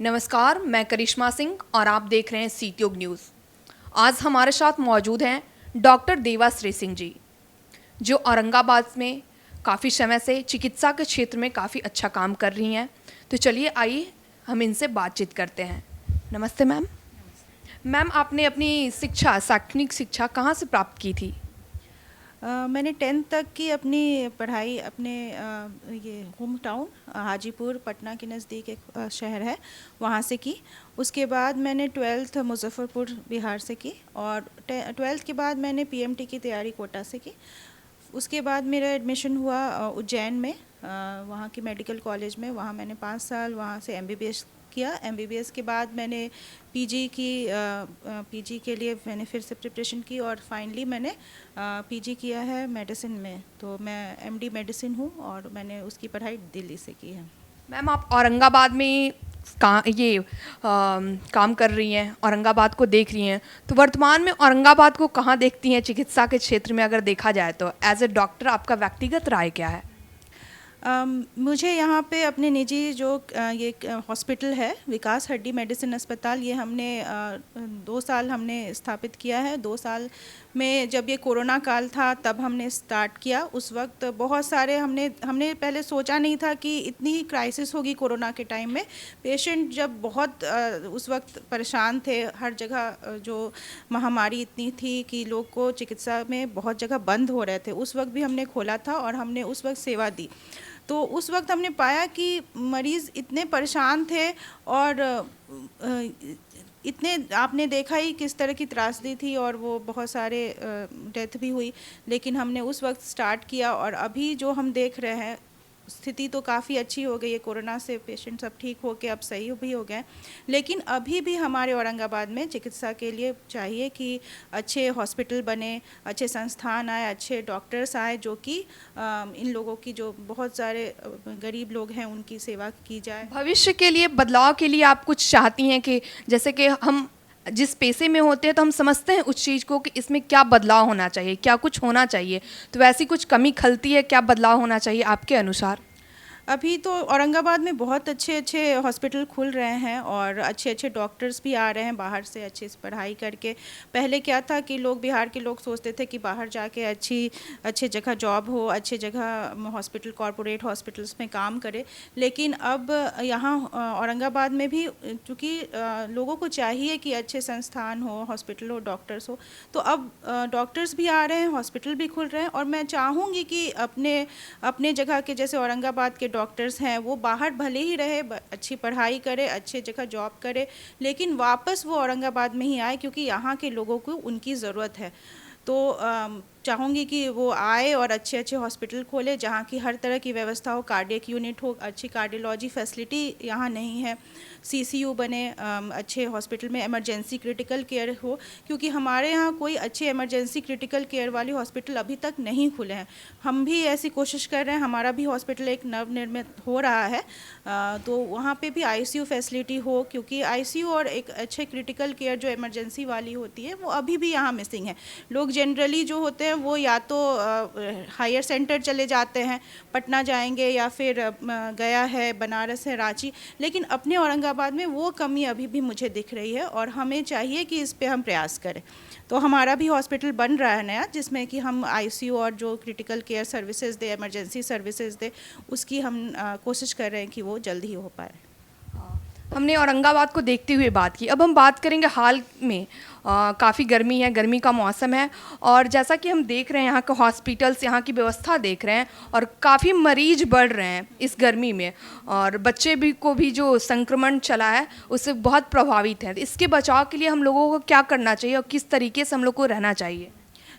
नमस्कार, मैं करिश्मा सिंह और आप देख रहे हैं सीटीयोग न्यूज़। आज हमारे साथ मौजूद हैं डॉक्टर देवाश्री सिंह जी, जो औरंगाबाद में काफ़ी समय से चिकित्सा के क्षेत्र में काफ़ी अच्छा काम कर रही हैं। तो चलिए आइए हम इनसे बातचीत करते हैं। नमस्ते मैम। मैम, आपने अपनी शिक्षा, शैक्षणिक शिक्षा कहाँ से प्राप्त की थी? मैंने 10th तक की अपनी पढ़ाई अपने ये होम टाउन हाजीपुर पटना के नज़दीक एक शहर है, वहाँ से की। उसके बाद मैंने 12th मुजफ्फरपुर बिहार से की और 12th के बाद मैंने पीएमटी की तैयारी कोटा से की। उसके बाद मेरा एडमिशन हुआ उज्जैन में, वहाँ की मेडिकल कॉलेज में। वहाँ मैंने 5 साल वहाँ से एमबीबीएस किया। एमबीबीएस के बाद मैंने पीजी के लिए मैंने फिर से प्रिपरेशन की और फाइनली मैंने पीजी किया है मेडिसिन में। तो मैं एमडी मेडिसिन हूँ और मैंने उसकी पढ़ाई दिल्ली से की है। मैम, आप औरंगाबाद में काम कर रही हैं, औरंगाबाद को देख रही हैं, तो वर्तमान में औरंगाबाद को कहाँ देखती हैं चिकित्सा के क्षेत्र में? अगर देखा जाए तो एज ए डॉक्टर आपका व्यक्तिगत राय क्या है? मुझे यहाँ पे अपने निजी जो ये हॉस्पिटल है विकास हड्डी मेडिसिन अस्पताल, ये हमने 2 साल हमने स्थापित किया है। 2 साल में जब ये कोरोना काल था तब हमने स्टार्ट किया। उस वक्त बहुत सारे हमने पहले सोचा नहीं था कि इतनी क्राइसिस होगी कोरोना के टाइम में। पेशेंट जब बहुत उस वक्त परेशान थे, हर जगह जो महामारी इतनी थी कि लोग को चिकित्सा में बहुत जगह बंद हो रहे थे, उस वक्त भी हमने खोला था और हमने उस वक्त सेवा दी। तो उस वक्त हमने पाया कि मरीज़ इतने परेशान थे और इतने आपने देखा ही किस तरह की त्रासदी थी और वो बहुत सारे डेथ भी हुई। लेकिन हमने उस वक्त स्टार्ट किया और अभी जो हम देख रहे हैं स्थिति तो काफ़ी अच्छी हो गई है। कोरोना से पेशेंट सब ठीक हो के अब सही भी हो गए। लेकिन अभी भी हमारे औरंगाबाद में चिकित्सा के लिए चाहिए कि अच्छे हॉस्पिटल बने, अच्छे संस्थान आए, अच्छे डॉक्टर्स आए, जो कि इन लोगों की जो बहुत सारे गरीब लोग हैं उनकी सेवा की जाए। भविष्य के लिए, बदलाव के लिए आप कुछ चाहती हैं कि जैसे कि हम जिस पेशे में होते हैं तो हम समझते हैं उस चीज़ को कि इसमें क्या बदलाव होना चाहिए, क्या कुछ होना चाहिए, तो वैसी कुछ कमी खलती है, क्या बदलाव होना चाहिए आपके अनुसार? अभी तो औरंगाबाद में बहुत अच्छे अच्छे हॉस्पिटल खुल रहे हैं और अच्छे अच्छे डॉक्टर्स भी आ रहे हैं बाहर से अच्छे से पढ़ाई करके। पहले क्या था कि लोग, बिहार के लोग सोचते थे कि बाहर जाके अच्छी जगह जॉब हो, अच्छी जगह हॉस्पिटल, कॉरपोरेट हॉस्पिटल्स में काम करे। लेकिन अब यहाँ औरंगाबाद में भी चूँकि लोगों को चाहिए कि अच्छे संस्थान हो, हॉस्पिटल हो, डॉक्टर्स हो, तो अब डॉक्टर्स भी आ रहे हैं, हॉस्पिटल भी खुल रहे हैं। और मैं चाहूँगी कि अपने जगह के जैसे औरंगाबाद के डॉक्टर्स हैं वो बाहर भले ही रहे, अच्छी पढ़ाई करे, अच्छे जगह जॉब करे, लेकिन वापस वो औरंगाबाद में ही आए, क्योंकि यहाँ के लोगों को उनकी ज़रूरत है। तो चाहूँगी कि वो आए और अच्छे अच्छे हॉस्पिटल खोले जहाँ की हर तरह की व्यवस्था हो, कार्डियक यूनिट हो, अच्छी कार्डियोलॉजी फैसिलिटी यहाँ नहीं है, सीसीयू बने, अच्छे हॉस्पिटल में इमरजेंसी क्रिटिकल केयर हो, क्योंकि हमारे यहाँ कोई अच्छे इमरजेंसी क्रिटिकल केयर वाले हॉस्पिटल अभी तक नहीं खुले हैं। हम भी ऐसी कोशिश कर रहे हैं, हमारा भी हॉस्पिटल एक नवनिर्मित हो रहा है, तो वहाँ पे भी आईसीयू फैसिलिटी हो, क्योंकि आईसीयू और एक अच्छे क्रिटिकल केयर जो इमरजेंसी वाली होती है वो अभी भी यहाँ मिसिंग है। लोग जनरली जो होते हैं वो या तो हायर सेंटर चले जाते हैं, पटना जाएंगे या फिर गया है, बनारस है, रांची, लेकिन अपने औरंगाबाद में वो कमी अभी भी मुझे दिख रही है और हमें चाहिए कि इस पे हम प्रयास करें। तो हमारा भी हॉस्पिटल बन रहा है नया, जिसमें कि हम आईसीयू और जो क्रिटिकल केयर सर्विसेज दे, इमरजेंसी सर्विसेज दे, उसकी हम कोशिश कर रहे हैं कि वो जल्द ही हो पाए। हमने औरंगाबाद को देखते हुए बात की, अब हम बात करेंगे हाल में। काफ़ी गर्मी है, गर्मी का मौसम है और जैसा कि हम देख रहे हैं यहाँ के हॉस्पिटल्स, यहाँ की व्यवस्था देख रहे हैं और काफ़ी मरीज बढ़ रहे हैं इस गर्मी में और बच्चे भी को भी जो संक्रमण चला है उससे बहुत प्रभावित है। इसके बचाव के लिए हम लोगों को क्या करना चाहिए और किस तरीके से हम लोग को रहना चाहिए?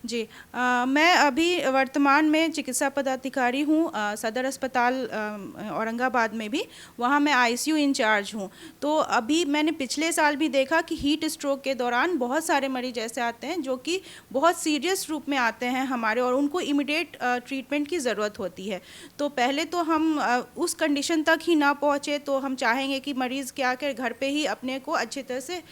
जी, मैं अभी वर्तमान में चिकित्सा पदाधिकारी हूँ सदर अस्पताल औरंगाबाद में भी, वहाँ मैं आईसीयू इंचार्ज हूँ। तो अभी मैंने पिछले साल भी देखा कि हीट स्ट्रोक के दौरान बहुत सारे मरीज ऐसे आते हैं जो कि बहुत सीरियस रूप में आते हैं हमारे, और उनको इमीडिएट ट्रीटमेंट की ज़रूरत होती है। तो पहले तो हम उस कंडीशन तक ही ना पहुँचे, तो हम चाहेंगे कि मरीज़ क्या कर घर पे ही अपने को अच्छी तरह से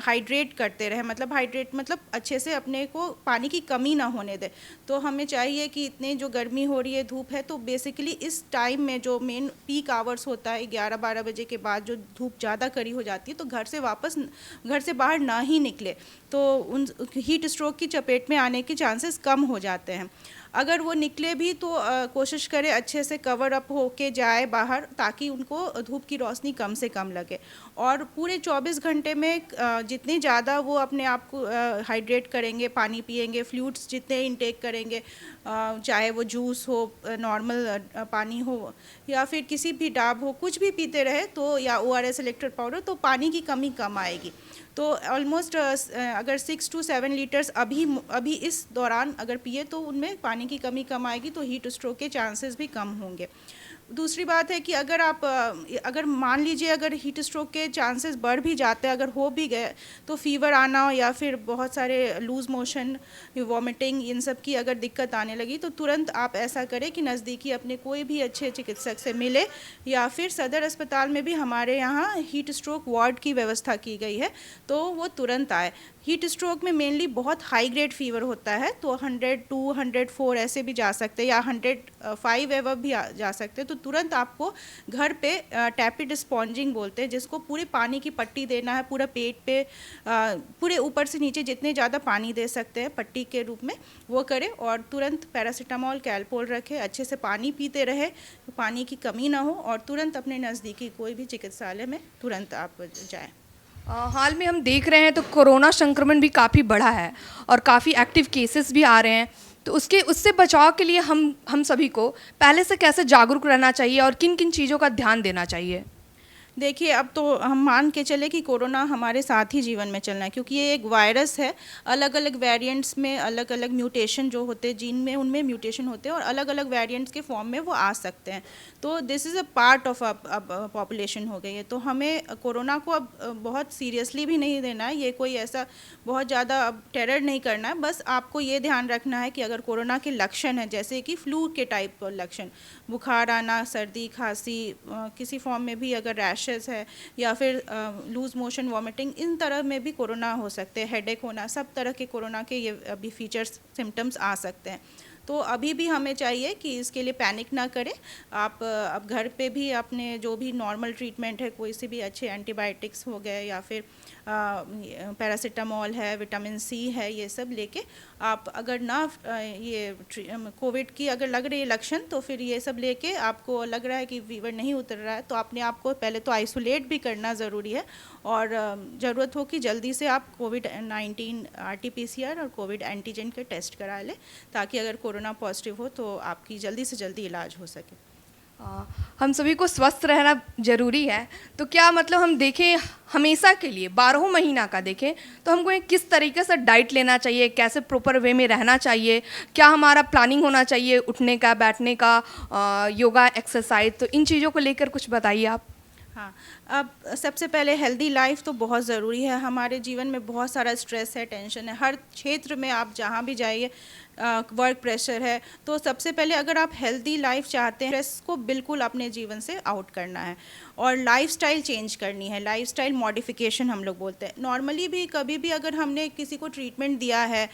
हाइड्रेट करते रहे, मतलब हाइड्रेट मतलब अच्छे से अपने को पानी की कमी ना होने दे। तो हमें चाहिए कि इतने जो गर्मी हो रही है, धूप है, तो बेसिकली इस टाइम में जो मेन पीक आवर्स होता है 11-12 बजे के बाद जो धूप ज़्यादा कड़ी हो जाती है, तो घर से बाहर ना ही निकले, तो उन हीट स्ट्रोक की चपेट में आने के चांसेस कम हो जाते हैं। अगर वो निकले भी तो कोशिश करें अच्छे से कवर अप होके जाए बाहर, ताकि उनको धूप की रोशनी कम से कम लगे। और पूरे 24 घंटे में जितने ज़्यादा वो अपने आप को हाइड्रेट करेंगे, पानी पिएंगे, फ्लूइड्स जितने इंटेक करेंगे, चाहे वो जूस हो, नॉर्मल पानी हो, या फिर किसी भी डाब हो, कुछ भी पीते रहे तो, या ORS इलेक्ट्रोलाइट पाउडर, तो पानी की कमी कम आएगी। तो ऑलमोस्ट अगर 6 to 7 लीटर्स अभी इस दौरान अगर पिए तो उनमें पानी की कमी कम आएगी, तो हीट स्ट्रोक के चांसेस भी कम होंगे। दूसरी बात है कि अगर मान लीजिए अगर हीट स्ट्रोक के चांसेस बढ़ भी जाते हैं, अगर हो भी गए, तो फीवर आना या फिर बहुत सारे लूज मोशन, वॉमिटिंग, इन सब की अगर दिक्कत आने लगी, तो तुरंत आप ऐसा करें कि नज़दीकी अपने कोई भी अच्छे चिकित्सक से मिले, या फिर सदर अस्पताल में भी हमारे यहाँ हीट स्ट्रोक वार्ड की व्यवस्था की गई है, तो वो तुरंत आए। हीट स्ट्रोक में मेनली बहुत हाई ग्रेड फीवर होता है, तो 102, 104 ऐसे भी जा सकते हैं, या 105 एवं भी जा सकते हैं। तो तुरंत आपको घर पे टैपिड स्पॉन्जिंग बोलते हैं, जिसको पूरे पानी की पट्टी देना है, पूरा पेट पे पूरे ऊपर से नीचे जितने ज़्यादा पानी दे सकते हैं पट्टी के रूप में, वो करें। और तुरंत पैरासीटामोल, कैलपोल रखें, अच्छे से पानी पीते रहे, पानी की कमी ना हो, और तुरंत अपने नज़दीकी कोई भी चिकित्सालय में तुरंत आप जाएँ। हाल में हम देख रहे हैं तो कोरोना संक्रमण भी काफ़ी बढ़ा है और काफ़ी एक्टिव केसेस भी आ रहे हैं, तो उससे बचाव के लिए हम सभी को पहले से कैसे जागरूक रहना चाहिए और किन किन चीज़ों का ध्यान देना चाहिए? देखिए, अब तो हम मान के चले कि कोरोना हमारे साथ ही जीवन में चलना है, क्योंकि ये एक वायरस है। अलग अलग वेरिएंट्स में अलग अलग म्यूटेशन जो होते हैं, जीन में उनमें म्यूटेशन होते हैं, और अलग अलग वेरिएंट्स के फॉर्म में वो आ सकते हैं। तो this is a part of अब पॉपुलेशन हो गई है। तो हमें कोरोना को अब बहुत सीरियसली भी नहीं देना है, ये कोई ऐसा बहुत ज़्यादा अब टेरर नहीं करना है। बस आपको ये ध्यान रखना है कि अगर कोरोना के लक्षण हैं, जैसे कि फ्लू के टाइप लक्षण, बुखार आना, सर्दी, खांसी, किसी फॉर्म में भी अगर रैशेस है, या फिर लूज मोशन, वॉमिटिंग, इन तरह में भी कोरोना हो सकते हैं, हेडेक होना, सब तरह के कोरोना के ये अभी फीचर्स, सिम्टम्स आ सकते हैं। तो अभी भी हमें चाहिए कि इसके लिए पैनिक ना करें। आप अब घर पे भी अपने जो भी नॉर्मल ट्रीटमेंट है, कोई से भी अच्छे एंटीबायोटिक्स हो गए, या फिर पैरासीटामोल है, विटामिन सी है, ये सब लेके आप, अगर ना ये कोविड की अगर लग रही है लक्षण, तो फिर ये सब लेके आपको लग रहा है कि फीवर नहीं उतर रहा है, तो अपने आप को पहले तो आइसोलेट भी करना ज़रूरी है। और ज़रूरत हो कि जल्दी से आप कोविड-19 RT-PCR और कोविड एंटीजन के टेस्ट करा लें, ताकि अगर कोरोना पॉजिटिव हो तो आपकी जल्दी से जल्दी इलाज हो सके। हम सभी को स्वस्थ रहना जरूरी है, तो क्या मतलब हम देखें हमेशा के लिए 12 महीना का देखें तो हमको एक किस तरीके से डाइट लेना चाहिए, कैसे प्रॉपर वे में रहना चाहिए, क्या हमारा प्लानिंग होना चाहिए उठने का, बैठने का, योगा, एक्सरसाइज, तो इन चीज़ों को लेकर कुछ बताइए आप। हाँ, अब सबसे पहले हेल्दी लाइफ तो बहुत ज़रूरी है। हमारे जीवन में बहुत सारा स्ट्रेस है, टेंशन है, हर क्षेत्र में आप जहाँ भी जाइए वर्क प्रेशर है। तो सबसे पहले अगर आप हेल्दी लाइफ चाहते हैं, स्ट्रेस को बिल्कुल अपने जीवन से आउट करना है, और लाइफस्टाइल चेंज करनी है। लाइफस्टाइल मॉडिफिकेशन हम लोग बोलते हैं। नॉर्मली भी कभी भी अगर हमने किसी को ट्रीटमेंट दिया है,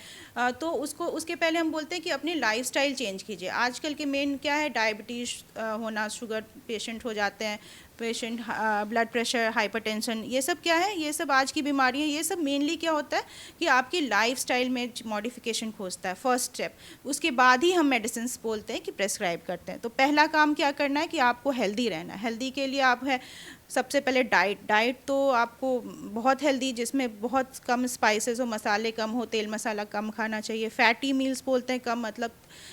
तो उसके पहले हम बोलते हैं कि अपनी लाइफस्टाइल चेंज कीजिए। आजकल के मेन क्या है, डायबिटीज़ होना, शुगर पेशेंट हो जाते हैं पेशेंट, ब्लड प्रेशर, हाइपरटेंशन, ये सब क्या है, ये सब आज की बीमारी है। ये सब मेनली क्या होता है कि आपकी लाइफस्टाइल में मॉडिफिकेशन खोजता है, फर्स्ट स्टेप। उसके बाद ही हम मेडिसिन बोलते हैं कि प्रेस्क्राइब करते हैं। तो पहला काम क्या करना है कि आपको हेल्दी रहना है। हेल्दी के लिए आप है सबसे पहले डाइट तो आपको बहुत हेल्दी, जिसमें बहुत कम स्पाइसेस हो, मसाले कम हो, तेल मसाला कम खाना चाहिए। फैटी मील्स बोलते हैं, कम मतलब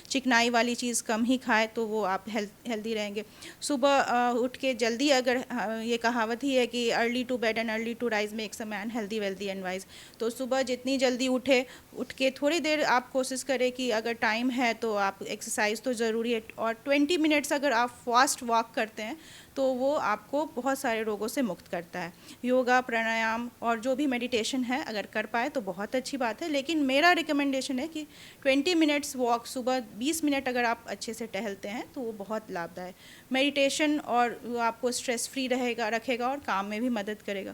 चिकनाई वाली चीज़ कम ही खाएं, तो वो आप हेल्दी रहेंगे। सुबह उठ के जल्दी, अगर ये कहावत ही है कि early to bed and early to rise makes a man healthy, wealthy and wise. तो सुबह जितनी जल्दी उठ के थोड़ी देर आप कोशिश करें कि अगर टाइम है तो आप एक्सरसाइज तो ज़रूरी है, और 20 मिनट्स अगर आप फास्ट वॉक करते हैं तो वो आपको बहुत सारे रोगों से मुक्त करता है। योगा, प्राणायाम और जो भी मेडिटेशन है अगर कर पाए तो बहुत अच्छी बात है, लेकिन मेरा रिकमेंडेशन है कि 20 मिनट्स वॉक, सुबह 20 मिनट अगर आप अच्छे से टहलते हैं तो वो बहुत लाभदायक। मेडिटेशन और वो आपको स्ट्रेस फ्री रखेगा और काम में भी मदद करेगा।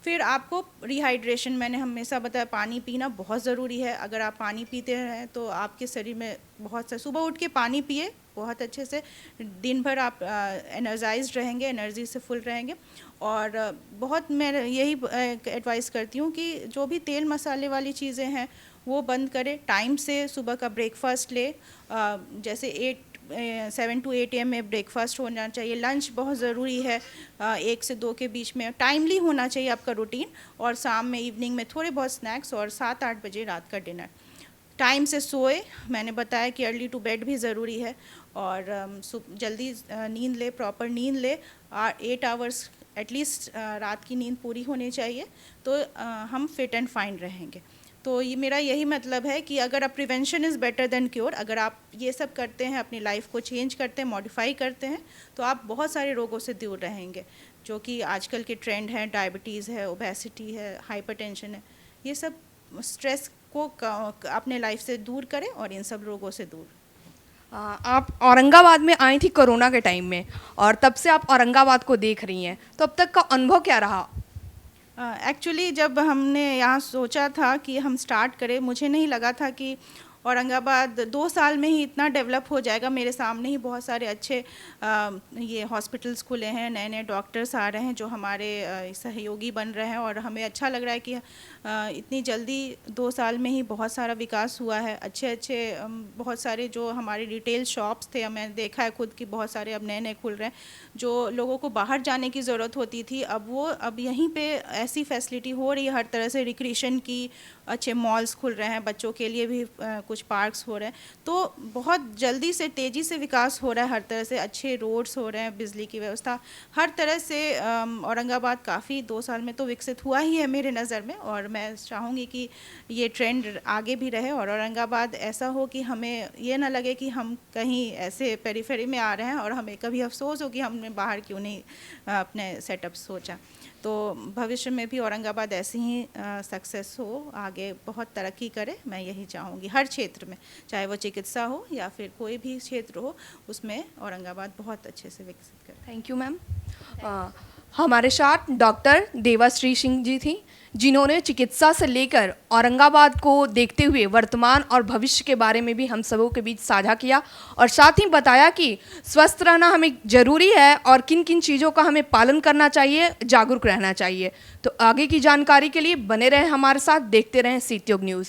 फिर आपको रिहाइड्रेशन, मैंने हमेशा बताया पानी पीना बहुत ज़रूरी है। अगर आप पानी पीते हैं तो आपके शरीर में बहुत सा, सुबह उठ के पानी पिए बहुत अच्छे से, दिन भर आप एनर्जाइज्ड रहेंगे, एनर्जी से फुल रहेंगे। और बहुत मैं यही एडवाइस करती हूँ कि जो भी तेल मसाले वाली चीज़ें हैं वो बंद करें। टाइम से सुबह का ब्रेकफास्ट ले, जैसे 7 to 8 AM में ब्रेकफास्ट होना चाहिए। लंच बहुत ज़रूरी है, 1 से 2 के बीच में टाइमली होना चाहिए आपका रूटीन। और शाम में, इवनिंग में थोड़े बहुत स्नैक्स, और 7-8 बजे रात का डिनर। टाइम से सोए, मैंने बताया कि अर्ली टू बेड भी ज़रूरी है। और जल्दी नींद ले, प्रॉपर नींद ले, 8 आवर्स एटलीस्ट रात की नींद पूरी होनी चाहिए, तो हम फिट एंड फाइन रहेंगे। तो ये मेरा यही मतलब है कि अगर आप, prevention is better than cure, अगर आप ये सब करते हैं, अपनी लाइफ को चेंज करते हैं, मॉडिफाई करते हैं, तो आप बहुत सारे रोगों से दूर रहेंगे, जो कि आजकल के ट्रेंड हैं। डायबिटीज़ है, ओबेसिटी है, हाइपरटेंशन है, ये सब स्ट्रेस को अपने लाइफ से दूर करें और इन सब रोगों से दूर। आप औरंगाबाद में आई थी कोरोना के टाइम में, और तब से आप औरंगाबाद को देख रही हैं, तो अब तक का अनुभव क्या रहा? एक्चुअली जब हमने यहाँ सोचा था कि हम स्टार्ट करें, मुझे नहीं लगा था कि औरंगाबाद 2 साल में ही इतना डेवलप हो जाएगा। मेरे सामने ही बहुत सारे अच्छे ये हॉस्पिटल्स खुले हैं, नए नए डॉक्टर्स आ रहे हैं जो हमारे सहयोगी बन रहे हैं, और हमें अच्छा लग रहा है कि इतनी जल्दी 2 साल में ही बहुत सारा विकास हुआ है। अच्छे अच्छे बहुत सारे जो हमारे रिटेल शॉप्स थे, मैंने देखा है खुद कि बहुत सारे अब नए नए खुल रहे हैं। जो लोगों को बाहर जाने की ज़रूरत होती थी, अब यहीं पे ऐसी फैसिलिटी हो रही है हर तरह से, रिक्रिएशन की, अच्छे मॉल्स खुल रहे हैं, बच्चों के लिए भी कुछ पार्क्स हो रहे हैं। तो बहुत जल्दी से, तेज़ी से विकास हो रहा है हर तरह से। अच्छे रोड्स हो रहे हैं, बिजली की व्यवस्था, हर तरह से औरंगाबाद काफ़ी 2 साल में तो विकसित हुआ ही है मेरे नज़र में। और मैं चाहूँगी कि ये ट्रेंड आगे भी रहे, और औरंगाबाद ऐसा हो कि हमें ये ना लगे कि हम कहीं ऐसे पेरीफेरी में आ रहे हैं और हमें कभी अफसोस हो कि हमने बाहर क्यों नहीं अपने सेटअप सोचा। तो भविष्य में भी औरंगाबाद ऐसे ही सक्सेस हो, आगे बहुत तरक्की करे, मैं यही चाहूँगी। हर क्षेत्र में, चाहे वो चिकित्सा हो या फिर कोई भी क्षेत्र हो, उसमें औरंगाबाद बहुत अच्छे से विकसित करे। Thank you ma'am. हमारे साथ डॉक्टर देवाश्री सिंह जी थी, जिन्होंने चिकित्सा से लेकर औरंगाबाद को देखते हुए वर्तमान और भविष्य के बारे में भी हम सबों के बीच साझा किया, और साथ ही बताया कि स्वस्थ रहना हमें ज़रूरी है और किन किन चीज़ों का हमें पालन करना चाहिए, जागरूक रहना चाहिए। तो आगे की जानकारी के लिए बने रहें हमारे साथ, देखते रहें सिटी न्यूज़।